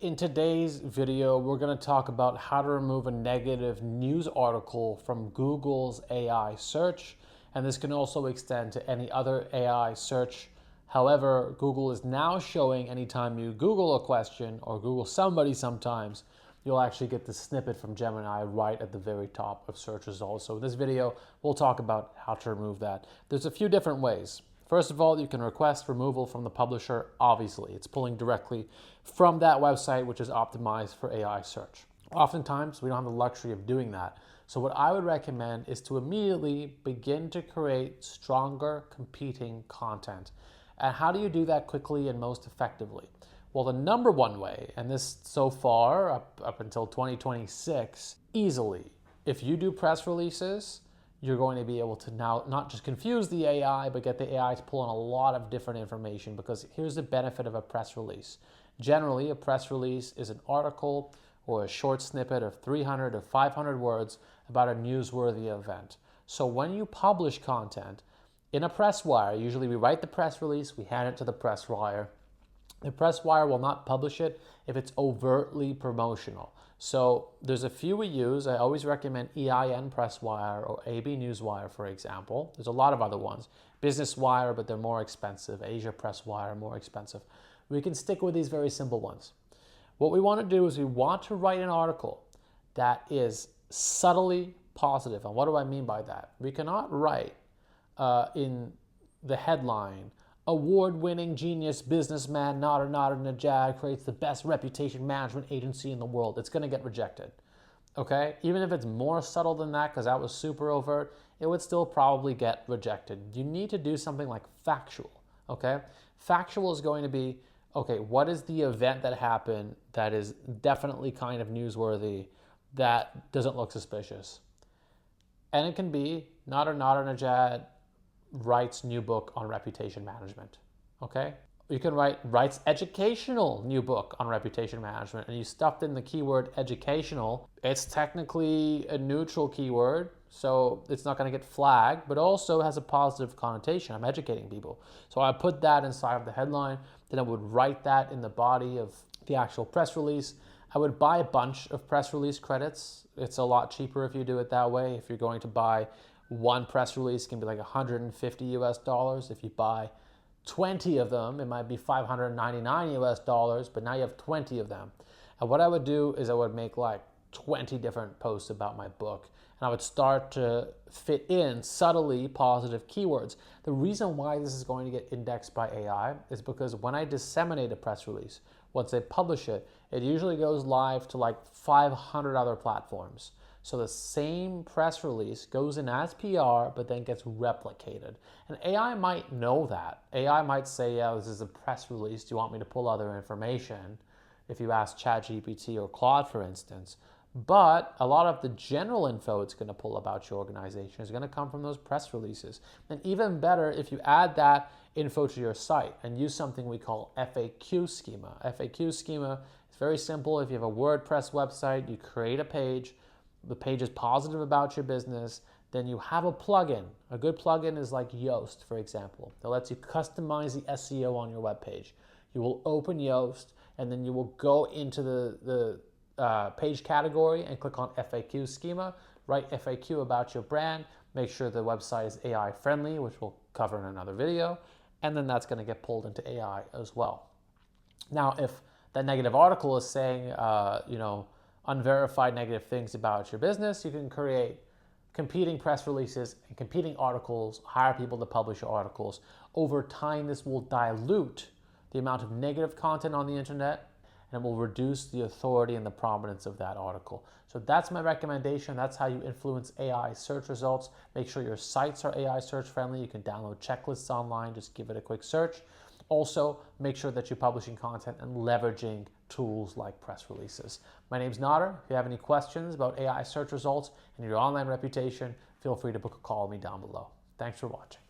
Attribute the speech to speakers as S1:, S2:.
S1: In today's video, we're going to talk about how to remove a negative news article from Google's AI search, and this can also extend to any other AI search. However, Google is now showing anytime you Google a question or Google somebody sometimes, you'll actually get the snippet from Gemini right at the very top of search results. So in this video, we'll talk about how to remove that. There's a few different ways. First of all, you can request removal from the publisher. Obviously, it's pulling directly from that website, which is optimized for AI search. Oftentimes, we don't have the luxury of doing that. So what I would recommend is to immediately begin to create stronger competing content. And how do you do that quickly and most effectively? Well, the number one way, and this so far up until 2026, easily, if you do press releases, you're going to be able to now not just confuse the AI, but get the AI to pull in a lot of different information, because here's the benefit of a press release. Generally, a press release is an article or a short snippet of 300 to 500 words about a newsworthy event. So when you publish content in a press wire, usually we write the press release, we hand it to the press wire. The press wire will not publish it if it's overtly promotional. So there's a few we use. I always recommend EIN Press Wire or AB Newswire, for example. There's a lot of other ones. Business Wire, but they're more expensive. Asia Press Wire, more expensive. We can stick with these very simple ones. What we want to do is we want to write an article that is subtly positive. And what do I mean by that? We cannot write in the headline, award-winning genius businessman Nadernejad creates the best reputation management agency in the world. It's going to get rejected, okay? Even if it's more subtle than that, because that was super overt, it would still probably get rejected. You need to do something like factual, okay? Factual is going to be, okay, what is the event that happened that is definitely kind of newsworthy, that doesn't look suspicious? And it can be Nadernejad writes new book on reputation management, okay? You can writes educational new book on reputation management, and you stuffed in the keyword educational. It's technically a neutral keyword, so it's not going to get flagged, but also has a positive connotation. I'm educating people. So I put that inside of the headline, then I would write that in the body of the actual press release. I would buy a bunch of press release credits. It's a lot cheaper if you do it that way. If you're going to buy one press release, can be like $150 US. If you buy 20 of them, it might be $599 US, but now you have 20 of them. And what I would do is I would make like 20 different posts about my book, and I would start to fit in subtly positive keywords. The reason why this is going to get indexed by AI is because when I disseminate a press release, once they publish it, it usually goes live to like 500 other platforms. So the same press release goes in as PR, but then gets replicated. And AI might know that. AI might say, yeah, this is a press release. Do you want me to pull other information? If you ask ChatGPT or Claude, for instance. But a lot of the general info it's going to pull about your organization is going to come from those press releases. And even better, if you add that info to your site and use something we call FAQ schema. FAQ schema is very simple. If you have a WordPress website, you create a page. The page is positive about your business, then you have a plugin. A good plugin is like Yoast, for example, that lets you customize the SEO on your web page. You will open Yoast, and then you will go into the page category and click on FAQ schema, write FAQ about your brand, make sure the website is AI friendly, which we'll cover in another video, and then that's going to get pulled into AI as well. Now, if that negative article is saying, unverified negative things about your business, you can create competing press releases and competing articles, hire people to publish your articles. Over time, this will dilute the amount of negative content on the internet, and it will reduce the authority and the prominence of that article. So that's my recommendation. That's how you influence AI search results. Make sure your sites are AI search friendly. You can download checklists online. Just give it a quick search. Also, make sure that you're publishing content and leveraging tools like press releases. My name's Nader. If you have any questions about AI search results and your online reputation, feel free to book a call with me down below. Thanks for watching.